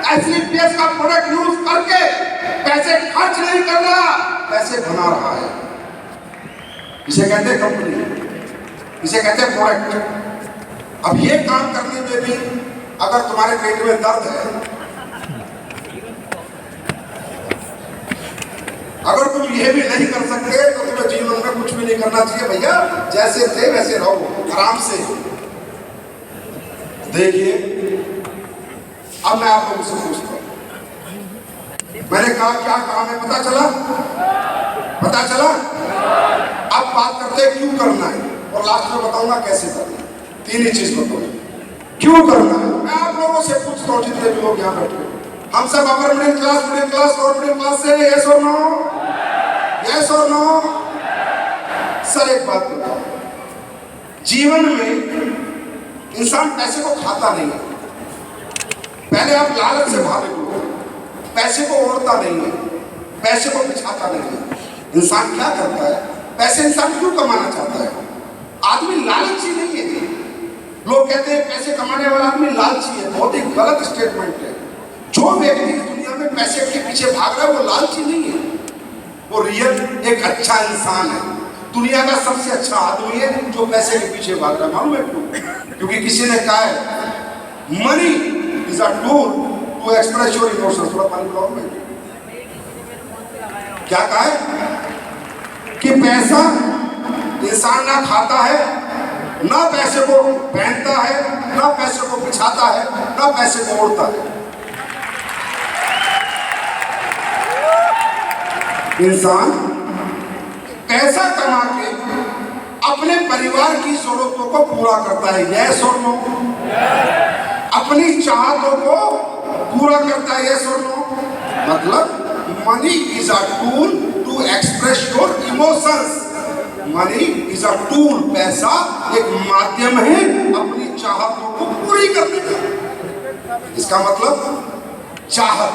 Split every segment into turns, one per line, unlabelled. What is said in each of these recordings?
असली बेस का product use करके पैसे खर्च नहीं कर रहा, पैसे बना रहा है। इसे कहते हैं कंपनी, इसे कहते हैं प्रोडक्ट। अब ये काम करने में भी अगर तुम्हारे पेट में दर्द है, अगर तुम ये भी नहीं कर सकते तो तुम्हें जीवन में कुछ भी नहीं करना चाहिए भैया। जैसे थे वैसे रहो, आराम से। देखिए, अब मैं आप लोगों से पूछता हूं, मैंने कहा क्या काम है, पता चला? पता चला? अब बात करते हैं क्यों करना है, और लास्ट में बताऊंगा कैसे करना है। तीन ही चीज बताऊंगा क्यों करना है। मैं आप लोगों से पूछता हूँ, जितने भी लोग यहाँ बैठे, हम सब अपर मिडिल क्लास और मिडिल क्लास से, यस और नो? यस और नो? सर एक बात बताओ, जीवन में इंसान पैसे को खाता नहीं है। पहले आप लालच से भागे लो, पैसे को ओढ़ता नहीं है, पैसे को बिछाता नहीं है। इंसान क्या करता है, पैसे इंसान क्यों कमाना चाहता है? आदमी लालची नहीं है। लोग कहते हैं पैसे कमाने वाला आदमी लालची है, बहुत ही गलत स्टेटमेंट है। जो व्यक्ति इस दुनिया में पैसे के पीछे भाग रहा है वो लालची नहीं है, वो रियल एक अच्छा इंसान है। दुनिया का सबसे अच्छा आदमी है जो पैसे के पीछे भाग रहा है। मालूम है क्यों? क्योंकि किसी ने कहा है money is a tool to express your emotions. थोड़ा पानी पिलाओ मैं। क्या कहा है? कि पैसा इंसान ना खाता है, ना पैसे को पहनता है, ना पैसे को बिछाता है, ना पैसे को ओढ़ता है। इंसान पैसा कमा के अपने परिवार की जरूरतों को पूरा करता है, यस और नो? अपनी चाहतों को पूरा करता है, यस और नो? मतलब money is a tool to express your emotions. Money is a tool, पैसा एक माध्यम है अपनी चाहतों को पूरी करने का। इसका मतलब चाहत।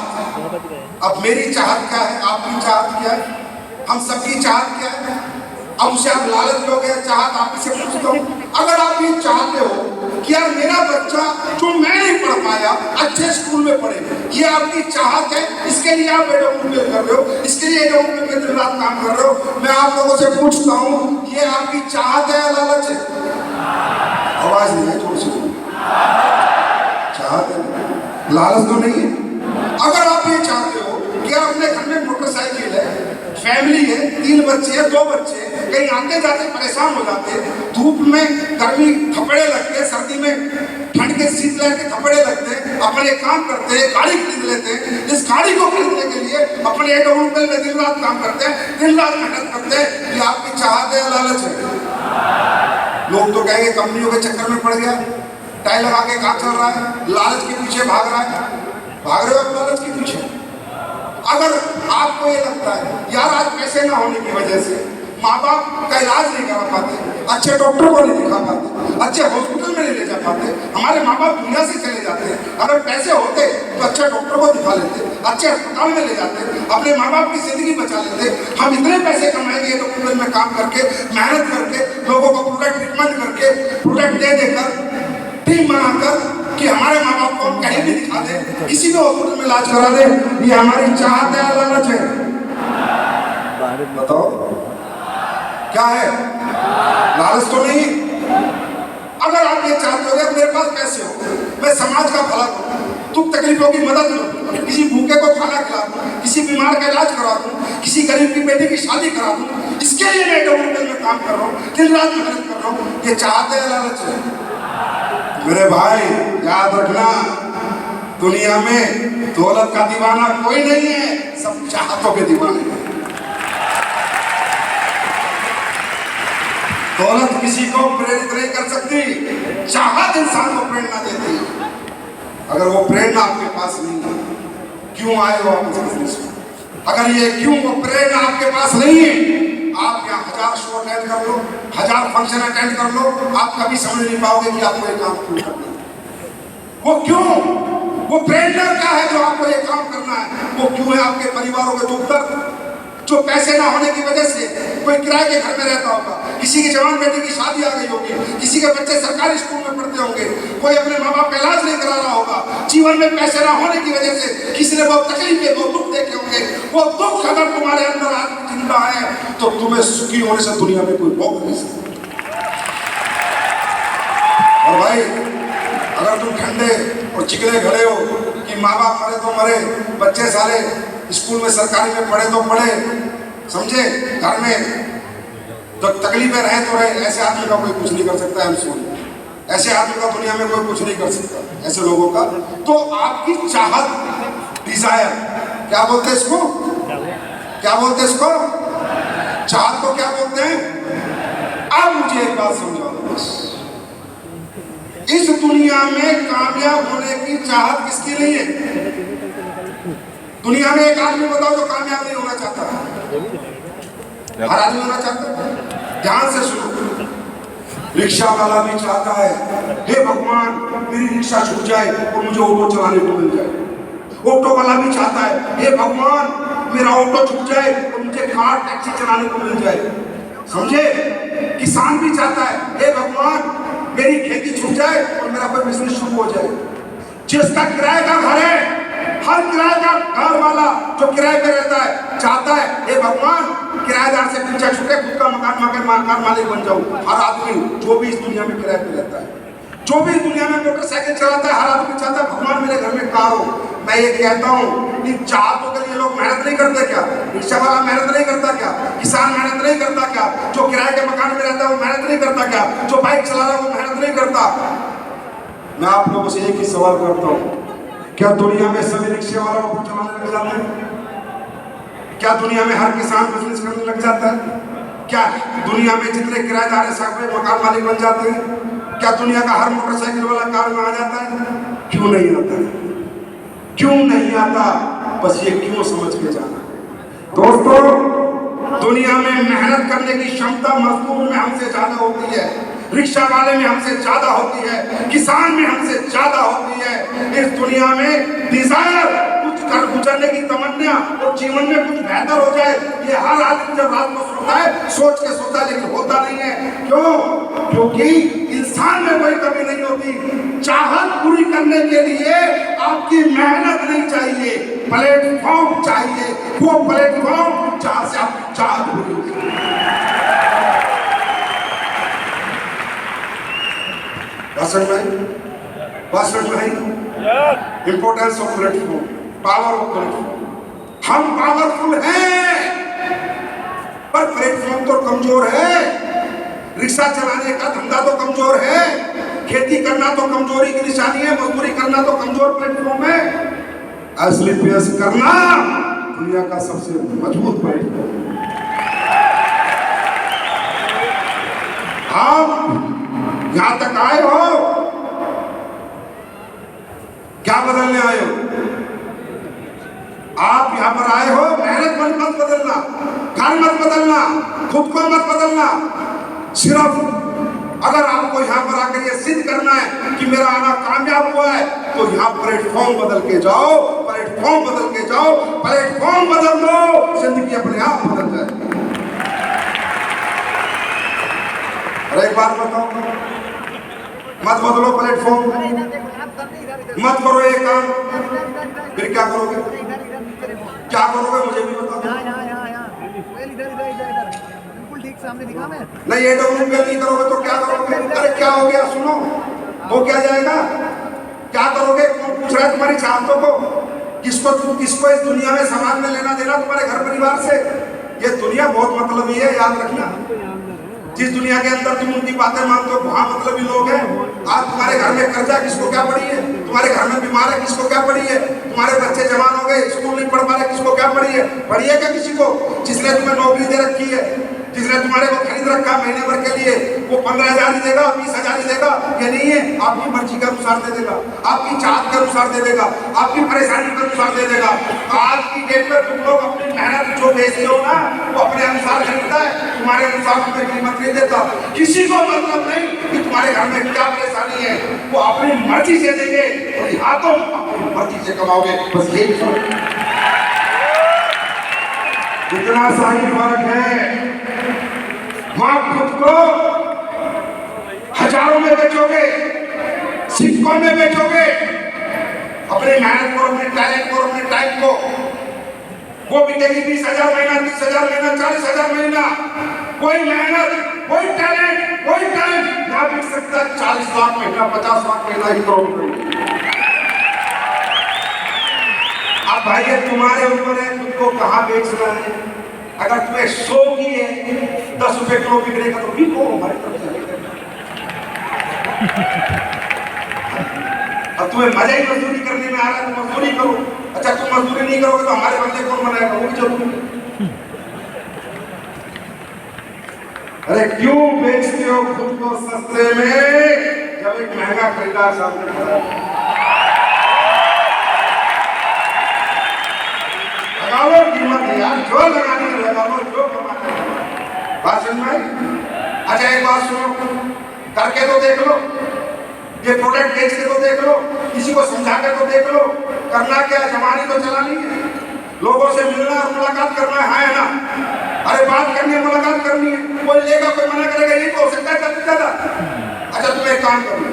अब मेरी चाहत क्या है, आपकी चाहत क्या है, हम सबकी चाहत क्या है? अब उसे आप लालच लोगे चाहत, आप इसे पूछता हूँ, अगर आप ये चाहते हो कि यार मेरा बच्चा जो मैं नहीं पढ़ पाया अच्छे स्कूल में पढ़े, ये आपकी चाहत है, इसके लिए आप एडवर्टाइजमेंट कर रहे हो, इसके लिए एडवर्टाइजमेंट में दिन रात काम कर रहे हो, मैं आप लोगों से पूछता हूँ ये आपकी चाहत है या लालच है? आवाज नहीं है, थोड़ी सी चाहत है, लालच तो नहीं है। अगर आप ये चाहते हो कि आप अपने घर में मोटरसाइकिल है, फैमिली है, 3 बच्चे हैं, 2 बच्चे, कहीं आते जाते परेशान हो जाते, धूप में गर्मी थपड़े लगते, सर्दी में ठंड के शीतलहर के थपड़े लगते, अपने काम करते हैं, गाड़ी खरीद लेते हैं। इस गाड़ी को खरीदने के लिए अपने एडवर्टाइजमेंट में दिन रात काम करते हैं, दिन रात मेहनत करते हैं। ये आपकी चाहत है या लालच है? लोग तो कहेंगे कंपनियों के चक्कर में पड़ गया, टाई लगा के काम चल रहा है, लालच के पीछे भाग रहा है। भाग रहे हो आप लालच के पीछे? अगर आपको ये लगता है यार आज पैसे ना होने की वजह से माँ बाप का इलाज नहीं करा पाते, अच्छे डॉक्टर को नहीं दिखा पाते, अच्छे हॉस्पिटल में नहीं ले जा पाते, हमारे माँ बाप दुनिया से चले जाते हैं। अगर पैसे होते तो अच्छे डॉक्टर को दिखा लेते, अच्छे अस्पताल में ले जाते, अपने माँ बाप की जिंदगी बचा लेते। हम इतने पैसे कमाएंगे डॉक्टर में काम करके, मेहनत करके, लोगों को पूरा ट्रीटमेंट करके, प्रोडक्ट दे देकर, टीम बनाकर कि हमारे माँ बाप को हम कहीं भी दिखा दे, किसी भी हॉस्पिटल में इलाज करा दे। ये हमारी चाहत है या लालच है? बताओ क्या है? लालच तो नहीं। अगर आप ये चाहते हो मेरे पास पैसे हो, मैं समाज का भला करूं, दुख तकलीफों की मदद करूं, किसी भूखे को खाना खिला दूं, किसी बीमार का इलाज करा दूं, किसी गरीब की बेटी की शादी करा दूं, इसके लिए मैं डॉक्टर में काम कर रहा हूँ, दिन रात मेहनत कर रहा हूँ। ये चाहत है या लालच है? मेरे भाई याद रखना, दुनिया में दौलत का दीवाना कोई नहीं है, सब चाहतों के दीवाने हैं। दौलत किसी को प्रेरित नहीं कर सकती, चाहत इंसान को प्रेरणा देती है। अगर वो प्रेरणा आपके पास नहीं है, क्यों आए हो आप इस बिजनेस में? अगर ये क्यों वो प्रेरणा आपके पास नहीं है, आप यहाँ 1000 शो अटेंड कर लो, 1000 फंक्शन अटेंड कर लो, आप कभी समझ नहीं पाओगे कि आपको ये काम क्यों करना है। वो क्यों, वो प्रेरणा क्या है जो आपको ये काम करना है? वो क्यों है आपके परिवारों के दुख दर्द, जो पैसे ना होने की वजह से कोई किराए के घर में रहता होगा, किसी की जवान बेटे की शादी आ गई होगी, किसी के बच्चे सरकारी स्कूल में पढ़ते होंगे, कोई अपने माँ बाप का इलाज नहीं करा रहा होगा, जीवन में पैसे ना होने की वजह से किसी ने बहुत तकलीफें, बहुत दुख देखे होंगे। वो दुख अगर तुम्हारे अंदर आज जिंदा है तो तुम्हें सुखी होने से दुनिया में कोई रोक नहीं सकता। और भाई अगर तुम ठंडे और चिकने खड़े हो कि माँ बाप मरे तो मरे, बच्चे सारे स्कूल में सरकारी में पढ़े तो पढ़े, समझे, घर में तो तकलीफें रहे तो रहे, ऐसे आदमी का कोई कुछ नहीं कर सकता है। ऐसे आदमी का दुनिया में कोई कुछ नहीं कर सकता, ऐसे लोगों का। तो आपकी चाहत, डिजायर, क्या बोलते हैं इसको, क्या बोलते हैं इसको, चाहत को क्या बोलते हैं? अब मुझे एक बात समझा दो बस, इस दुनिया में कामयाब होने की चाहत किसके लिए है? दुनिया में एक आदमी बताओ जो कामयाब नहीं होना चाहता। हर आदमी होना चाहता है। ध्यान से सुनो, रिक्शा वाला भी चाहता है, हे भगवान मेरी रिक्शा छूट जाए और मुझे ऑटो चलाने को मिल जाए। ऑटो वाला भी चाहता है, हे भगवान मेरा ऑटो छूट जाए और मुझे कार टैक्सी चलाने को मिल जाए। समझे? किसान भी चाहता है, हे भगवान मेरी खेती छूट जाए और मेरा कोई बिजनेस शुरू हो जाए। जिसका किराए का घर है, हर किराए का घर वाला जो किराए पे रहता है चाहता है, हे भगवान किराएदार से पीछा छूटे, खुद का मकान मालिक बन जाऊं। हर आदमी जो भी इस दुनिया में किराए पे रहता है, जो भी दुनिया में मोटरसाइकिल चलाता है, हर आदमी चाहता है भगवान मेरे घर में कार हो। मैं ये कहता हूँ इन चाहतों के लिए लोग मेहनत नहीं करते क्या? रिक्शा वाला मेहनत नहीं करता क्या? किसान मेहनत नहीं करता क्या? जो किराए के मकान में रहता है वो मेहनत नहीं करता क्या? जो बाइक चला रहा है वो मेहनत नहीं करता? मैं आप लोगों से एक ही सवाल करता हूँ, क्या दुनिया में सभी रिक्शे वाला ऑटो चलाने लग जाते हैं? क्या दुनिया में हर किसान बिजनेस करने लग जाता है? क्या दुनिया में जितने किराएदार हैं सब मकान मालिक बन जाते हैं? क्या दुनिया का हर मोटरसाइकिल वाला कार में आ जाता है? क्यों नहीं आता है? क्यों नहीं आता? बस ये क्यों समझ के जाना। दोस्तों, दुनिया में मेहनत करने की क्षमता मजदूर में हमसे ज्यादा होती है, रिक्शा वाले में हमसे ज्यादा होती है, किसान में हमसे ज्यादा होती है। इस दुनिया में डिजायर, कुछ कर गुजरने की तमन्ना और जीवन में कुछ बेहतर हो जाए, ये हर आदमी जब रात को सोता है सोच के सोता है, लेकिन होता नहीं है। क्यों? क्योंकि इंसान में कोई कमी नहीं होती। चाहत पूरी करने के लिए आपकी मेहनत नहीं चाहिए, प्लेटफॉर्म चाहिए। वो प्लेटफॉर्म जहां से आपकी चाहत पूरी होगी। भाषण में importance of platform, power of platform. हम पावरफुल हैं पर प्लेटफॉर्म तो कमजोर है। रिक्शा चलाने का धंधा तो कमजोर है, खेती करना तो कमजोरी की निशानी है, मजदूरी करना तो कमजोर प्लेटफॉर्म है। असली पेश करना दुनिया का सबसे मजबूत प्लेटफॉर्म। आप यहां तक आए हो, क्या बदलने आए हो? आप यहां पर आए हो मेहनत मत बदलना, घर मत बदलना, खुद को मत बदलना। सिर्फ अगर आपको यहां पर आकर ये सिद्ध करना है कि मेरा आना कामयाब हुआ है, तो यहां प्लेटफॉर्म बदल के जाओ, प्लेटफॉर्म बदल के जाओ, प्लेटफॉर्म बदल दो, जिंदगी अपने आप बदल जाए। और एक बात बताओ, मत बदलो प्लेटफॉर्म, मत करो ये काम, फिर क्या करोगे? क्या करोगे मुझे भी बताओ। नहीं, ये डब्ल्यू नहीं करोगे तो क्या करोगे? अरे क्या हो गया? सुनो, हो क्या जाएगा? क्या करोगे? कौन पूछ रहा है तुम्हारी चाहतों को? किसको इस दुनिया में समाज में लेना देना तुम्हारे घर परिवार से? ये दुनिया बहुत मतलबी है, याद रखना। जिस दुनिया के अंदर तुम उनकी बातें मानते हो वहां मतलबी लोग हैं। आज तुम्हारे घर में कर्जा किसको क्या पड़ी है? तुम्हारे घर में बीमार है किसको क्या पड़ी है? तुम्हारे बच्चे जवान हो गए, स्कूल नहीं पढ़ पा रहे, किसको क्या पड़ी है? पड़ी है क्या किसी को? जिसने तुम्हें नौकरी दे रखी है, जिसने तुम्हारे को खरीद रखा महीने भर के लिए, वो 15,000 ही देगा, 20,000 ही देगा? ये नहीं है, आपकी मर्जी के अनुसार दे देगा, आपकी चाहत के अनुसार दे देगा, आपकी परेशानी के अनुसार दे देगा। आज की डेट में तुम लोग अपनी मेहनत जो बेचते हो ना, वो अपने अनुसार खरीदता है, तुम्हारे अनुसार तुम्हें कीमत नहीं देता। किसी को मतलब नहीं कि तुम्हारे घर में क्या परेशानी है, वो अपनी मर्जी से देंगे और यहाँ तो अपनी मर्जी से कमाओगे। बस यही इतना सा ही फर्क है। वहां खुद को हजारों में बेचोगे, सिक्कों में बेचोगे, अपनी मेहनत को, अपने टैलेंट को, अपने टाइम को। वो बिकेगी 20,000 महीना, 30,000 महीना, 40,000 महीना। कोई मेहनत, कोई टैलेंट, कोई टाइम ना बिक सकता 40 लाख महीना, 50 लाख महीना, 1 करोड़ महीना। अब भाई ये तुम्हारे ऊपर है, तुमको कहाँ बेचना है। अगर तुम्हें 100 की है, 10 रुपए किलो बिकनेगा तो बिको हमारी तरफ से। अब तुम्हें मजा ही मजदूरी करने में आ रहा है तो मजदूरी करो। अच्छा तुम मजदूरी नहीं करोगे तो हमारे बंदे कौन बनाएगा, वो भी जरूरी है। अरे क्यों बेचते हो खुद को सस्ते में जब एक महंगा खरीदार सामने खड़ा है। लगा लो कीमत यार, जो लगाने में लगा लो, जो कमाने में। बात समझ में आई? अच्छा एक बात सुनो, करके तो देख लो, ये प्रोडक्ट बेच के तो देख लो, किसी को समझा के तो देख लो। करना क्या, जमानी तो चलानी है, लोगों से मिलना और मुलाकात करना है ना। अरे बात करनी है, मुलाकात करनी है, कोई लेगा कोई मना करेगा, ये तो हो सकता है जल्दी ज्यादा। अच्छा तुम एक काम करो,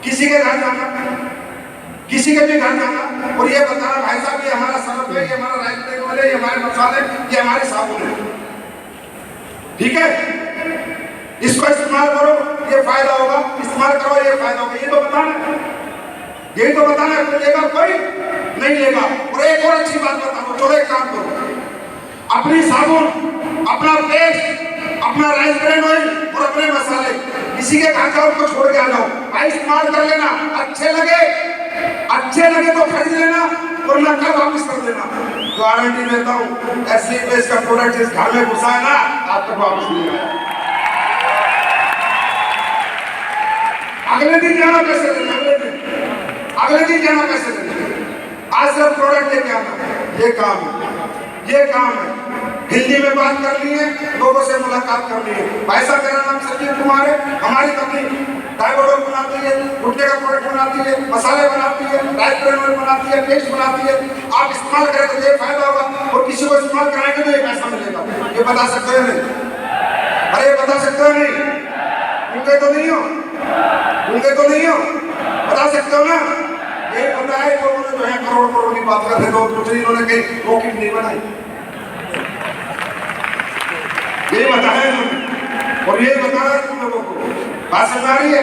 किसी के घर जाना, किसी के भी घर जाना और ये बताना भाई साहब ये हमारा सरफ है, ये हमारा राइस ब्रेक वाले, ये हमारे मसाले, ये हमारे साबुन है, ठीक है, इसको इस्तेमाल करो, ये फायदा होगा, इस्तेमाल करो, ये फायदा होगा। ये तो बताना है, यही तो बताना है। कोई लेगा, कोई नहीं लेगा। और एक और अच्छी बात बताओ, चलो एक काम करो, अपनी साबुन, अपना पेस्ट, अपना राइस ब्रेन ऑयल और अपने मसाले किसी के घर जाओ तो छोड़ के आ जाओ भाई, इस्तेमाल कर लेना। अच्छे लगे तो खरीद लेना वरना कल वापस कर देना। गारंटी देता हूँ ऐसे बेस का प्रोडक्ट जिस घर में घुसा है ना, आप तक वापस नहीं आएगा। अगले दिन जाना पैसे देना, अगले दिन जाना पैसे देना। आज सिर्फ प्रोडक्ट लेके आना, ये काम है। हिंदी में बात करनी है, लोगों से मुलाकात करनी है। भाई साहब मेरा नाम संजीव कुमार है, हमारी कंपनी डायबोडोल बनाती है, गुटके का प्रोडक्ट बनाती है, मसाले बनाती है, राइस ब्रेन ऑयल बनाती है, पेस्ट बनाती है। आप इस्तेमाल करें तो ये फायदा होगा और किसी को इस्तेमाल कराएंगे तो ये पैसा मिलेगा। ये बता सकते हो नहीं? अरे बता सकते हो नहीं? उनके तो नहीं हो, बता सकते हो ना? ये बताया तो उन्होंने जो है करोड़ की बात कर रहे थे, कुछ नहीं, इन्होंने कहीं रॉकेट नहीं बनाई, ये बताया इन्होंने और ये बताया तुम लोगों को। बात समझ आ रही है?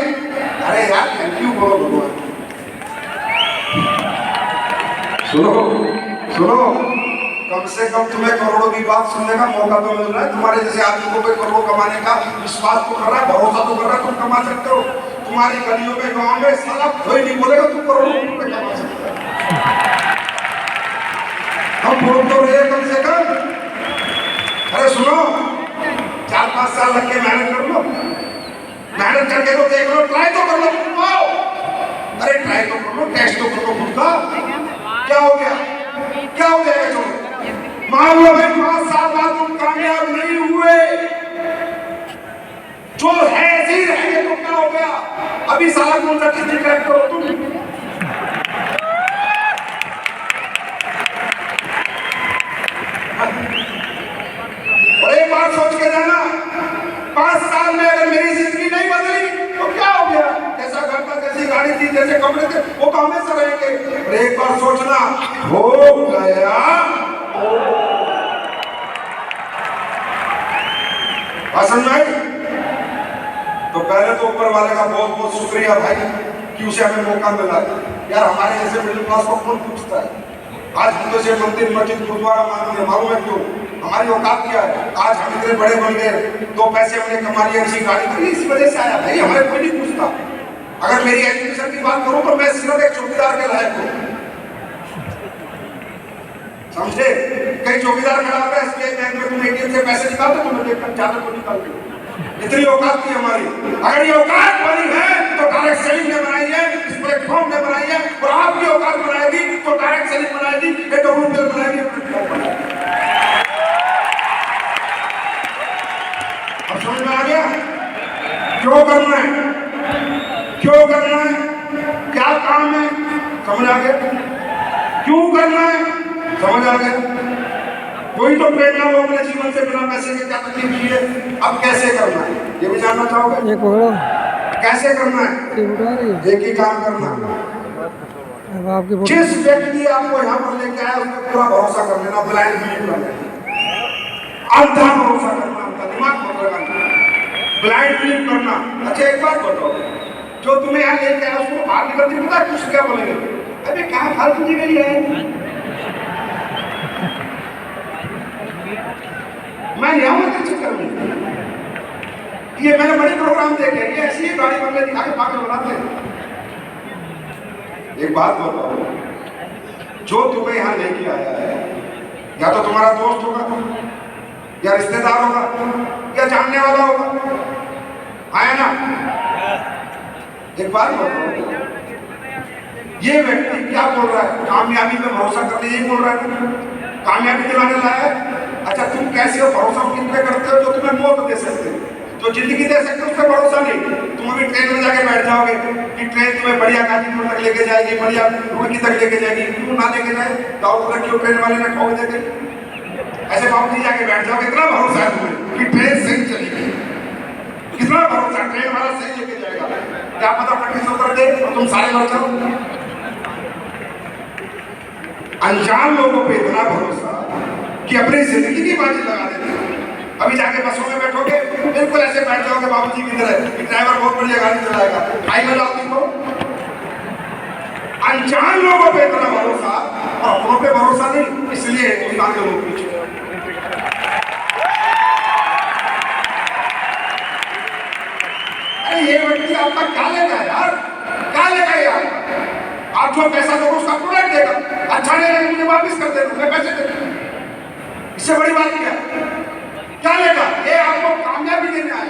अरे यार थैंक यू बोलो भगवान। सुनो, कम से कम तुम्हें करोड़ों की बात सुनने का मौका तो मिल रहा है। तुम्हारे जैसे आदमी को कोई करोड़ कमाने का विश्वास तो कर रहा है, भरोसा तो कर रहा है, तुम कमा सकते हो। तुम्हारी गलियों में, गांव में साला कोई नहीं बोलेगा तुम करोड़ों रुपए कमा सकते हो। हम बोल तो रहे कम से कम। अरे सुनो, 4-5 साल लग के मेहनत कर लो, मेहनत करके तो देख लो, ट्राई तो कर लो। अरे ट्राई तो कर लो, टेस्ट तो कर लो खुद का। क्या हो गया? मान लो भाई 5 साल बाद तुम कामयाब नहीं हुए, जो है ऐसे ही रहेंगे तो क्या हो गया? अभी साला कौन सा चीज क्रैक करो तुम। और एक बात सोच के जाना, 5 साल में अगर मेरी जिंदगी नहीं बदली तो क्या हो गया? जैसा घर था, जैसी गाड़ी थी, जैसे कपड़े थे, वो तो हमेशा रहेंगे। और एक बार सोचना, हो गया समझ में आई? तो पहले तो ऊपर वाले का बहुत बहुत शुक्रिया भाई कि उसे हमें मौका मिला। यार हमारे जैसे मिडिल क्लास को कौन पूछता है? आज हम जैसे मंदिर, मस्जिद, गुरुद्वारा मानते हैं, मालूम है क्यों? हमारी औकात क्या है? आज हम इतने बड़े बन गए, 2 पैसे हमने कमा लिए, अच्छी गाड़ी खरीदी, इस वजह से आया भाई, हमें कोई नहीं पूछता। अगर मेरी एजुकेशन की बात करूं तो मैं सिर्फ एक चौकीदार के लायक हूं, समझे? कई चौकीदार खड़ा होता है एसबीआई बैंक में, तुम एटीएम से पैसे निकालते, तुम्हें देखकर चादर को निकालते हो। इतनी औकात थी हमारी। अगर ये औकात बनी है तो डायरेक्ट सेलिंग ने बनाई है, इस प्लेटफॉर्म ने बनाई है, और आपकी औकात बनाएगी तो डायरेक्ट सेलिंग बनाएगी, डब्ल्यूपीएल बनाएगी। अब समझ में आ गया क्यों करना है, क्या काम है? समझ आ गया क्यों करना है? समझ आ गया। कोई तो प्रेरणा वो अपने जीवन से बिना पैसे के क्या तकलीफ की है, अब कैसे करना है ये भी जानना चाहोगे? कैसे करना है? एक ही काम करना, जिस व्यक्ति आपको यहाँ पर लेके आया उस पर पूरा भरोसा कर लेना, ब्लाइंड बिलीव कर लेना, अंधा भरोसा करना, अंधा दिमाग मत लगाना, ब्लाइंड बिलीव करना। अच्छा एक बात बताओ, जो तुम्हें यहाँ लेके आया उसको बाहर निकलती पता है कुछ क्या बोलेंगे? अबे कहाँ फालतू जी गई है, मैं यहाँ मत चक्कर में, ये मैंने बड़े प्रोग्राम देखे, ये ऐसी ही गाड़ी बंगले दिखा के पागल बनाते हैं। एक बात बताओ, जो तुम्हें यहाँ लेके आया है या तो तुम्हारा दोस्त होगा या रिश्तेदार होगा या जानने वाला होगा, आया ना? एक बात बताओ, ये व्यक्ति क्या बोल रहा है? कामयाबी पे भरोसा करने यही बोल रहा है, कामयाबी दिलाने लाया है। अच्छा तुम कैसे हो भरोसा किन पे करते हो? जो तुम्हें मौत दे सकते हो, जो जिंदगी दे सकते हो उस पर भरोसा नहीं। तुम अभी ट्रेन में जाके बैठ जाओगे कि ट्रेन तुम्हें बढ़िया गाजीपुर तक लेके जाएगी, बढ़िया रुड़की तक लेके जाएगी, क्यों ना लेके जाए? दाऊद तक क्यों ट्रेन वाले ने ठोक देते? ऐसे बाबू जी जाके बैठ जाओगे, इतना भरोसा है तुम्हें कि ट्रेन सही चलेगी, कितना भरोसा, ट्रेन वाला सही लेके जाएगा, क्या पता पट्टी से उतर दे और तुम सारे मर जाओ। अनजान लोगों पे इतना भरोसा कि अपनी जिंदगी की बाजी लगा देते हैं। अभी जाके बसों में बैठोगे बिल्कुल ऐसे बैठ जाओगे बाबूजी की तरह, ड्राइवर बहुत बढ़िया गाड़ी चलाएगा, खाई में जाओगी तो। अनजान लोगों पे इतना भरोसा और अपनों पे भरोसा नहीं, इसलिए हिंदुस्तान के लोग पीछे। अरे ये व्यक्ति आपका क्या लेगा यार, क्या लेगा यार? आप जो पैसा दोगे उसका प्रोडक्ट देगा, अच्छा नहीं लगे मुझे वापिस कर देना, मैं पैसे देता, इससे बड़ी बात क्या लेगा? ये आपको कामयाबी देना है,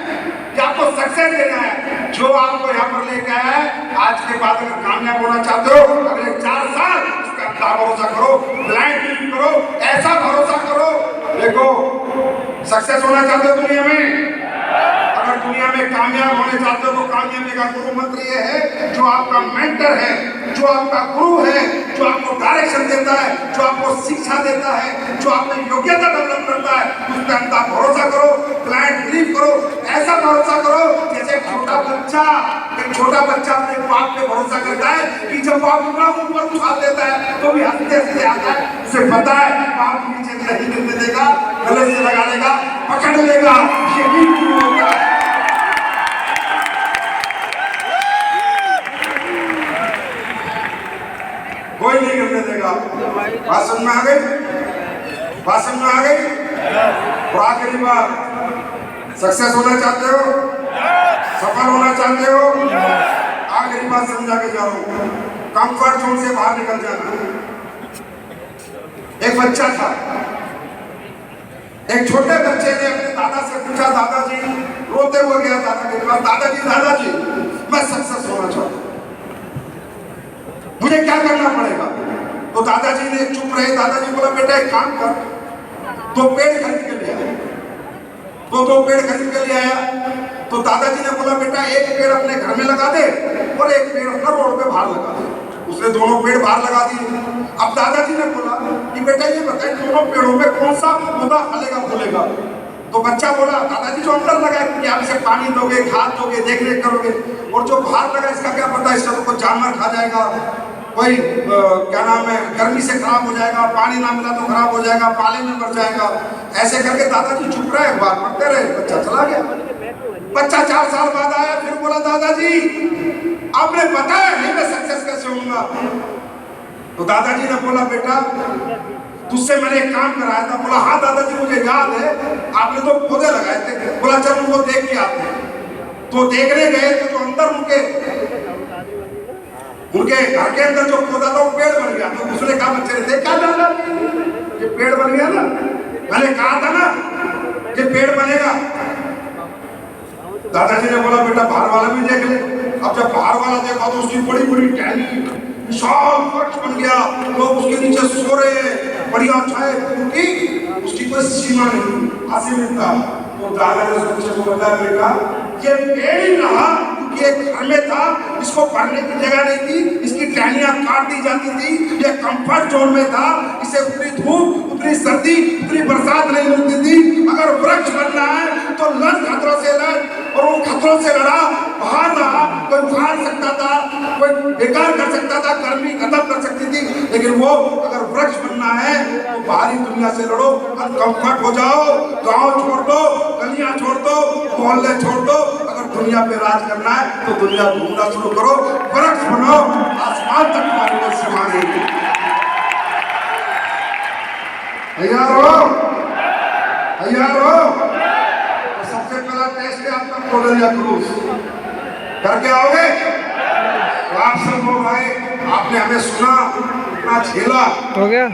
ये आपको सक्सेस देना है। जो आपको यहाँ पर लेके आया है, आज के बाद अगर कामयाब होना चाहते हो अगले 4 साल उसका अंधा भरोसा करो, ब्लाइंड बिलीव करो, ऐसा भरोसा करो। देखो सक्सेस होना चाहते हो दुनिया में, अगर दुनिया में कामयाब होने चाहते हो तो कामयाबी का गुरु मंत्र ये है, जो आपका मेंटर है, जो आपका गुरु है, जो आपको डायरेक्शन देता है, जो आपको शिक्षा देता है, जो आपको योग्यता डेवलप करता है, उस पर अंधा भरोसा करो, ब्लाइंड बिलीव करो, ऐसा भरोसा करो जैसे एक छोटा बच्चा अपने बाप पे भरोसा करता है कि जब बाप उतना ऊपर उछाल देता है तो भी हंसते हंसते आता है, उसे पता है बाप नीचे नहीं गिरने देगा, गले से लगा लेगा, पकड़ लेगा, यही गुरु होता है। कोई नहीं करने देगा। बात समझ में आ गई? बात समझ में आ गई? और आखिरी बात, सक्सेस होना चाहते हो, सफल होना चाहते हो, आखिरी बात समझा के जा रहा हूं, कंफर्ट जोन से बाहर निकल जाना। एक बच्चा था, एक छोटे बच्चे ने अपने दादा से पूछा, दादाजी, रोते हुए गया दादा के पास, दादाजी मैं सक्सेस होना चाहता हूं, मुझे क्या करना पड़ेगा? तो दादाजी ने चुप रहे, दादाजी बोला बेटा एक काम कर, 2 पेड़ खरीद के ले आया। तो 2 पेड़ खरीद के ले आया तो दादाजी ने बोला बेटा एक पेड़ अपने घर में लगा दे और एक पेड़ अपना रोड पे बाहर लगा दे। उसने दोनों पेड़ बाहर लगा दिए। अब दादाजी ने बोला कि बेटा ये बताए दोनों पेड़ों में कौन सा पौधा फलेगा फूलेगा? तो बच्चा बोला दादाजी जो अंदर लगा है कि आप इसे पानी दोगे, खाद दोगे, देख रेख करोगे, और जो बाहर लगा इसका क्या पता, इसका तो कोई जानवर खा जाएगा, कोई क्या नाम है गर्मी से खराब हो जाएगा, पानी ना मिला तो खराब हो जाएगा, पाले में मर जाएगा। ऐसे करके दादाजी चुप रहे, बात पढ़ते रहे, बच्चा चला गया। बच्चा 4 साल बाद आया, फिर बोला दादाजी आपने बताया नहीं मैं सक्सेस कैसे होऊंगा? तो दादाजी ने बोला बेटा तुझसे मैंने एक काम कराया था। बोला हाँ दादाजी मुझे याद है, आपने तो पौधे लगाए थे। बोला चल उनको देख के आते हैं। तो देखने गए तो अंदर उनके घर के अंदर जो पौधा था वो पेड़ बन गया। तो उसने कहा बच्चे ने देख क्या डाला, ये पेड़ बन गया ना, मैंने कहा था ना कि पेड़ बनेगा। दादाजी ने बोला बेटा बाहर वाला भी देख ले। अब जब बाहर वाला देखा तो उसकी बड़ी बड़ी टहनी विशाल वृक्ष बन गया, लोग उसके नीचे सो रहे हैं, बढ़िया छाए, क्योंकि उसकी कोई सीमा नहीं, असीमित था। तो दादाजी ने सोचा बेटा ये पेड़ ही रहा कि एक घर में था, इसको पढ़ने की जगह नहीं थी, इसकी टहनियां काट दी जाती थी, ये कंफर्ट जोन में था, इसे उतनी धूप, उतनी सर्दी, उतनी बरसात नहीं मिलती थी। अगर वृक्ष बनना है तो लड़ खतरों से लड़, और उन खतरों से लड़ा, बाहर रहा, कोई उखाड़ सकता था, कोई बेकार कर सकता था, गर्मी खत्म कर सकती थी, लेकिन वो अगर वृक्ष बनना है तो बाहरी दुनिया से लड़ो, अनकंफर्ट हो जाओ, गांव छोड़ दो, गलियां छोड़ दो, मोहल्ले छोड़ दो। अगर दुनिया पे राज करना है तो दुनिया घूमना शुरू करो, वृक्ष बनो, आसमान तक तुम्हारी सीमा रहेगी। तैयार हो? तैयार हो? तो सबसे पहला टेस्ट है आपका कोलरिया क्रूज, करके आओगे? तो आप सब लोग आए, आपने हमें सुना, इतना झेला,
हो गया।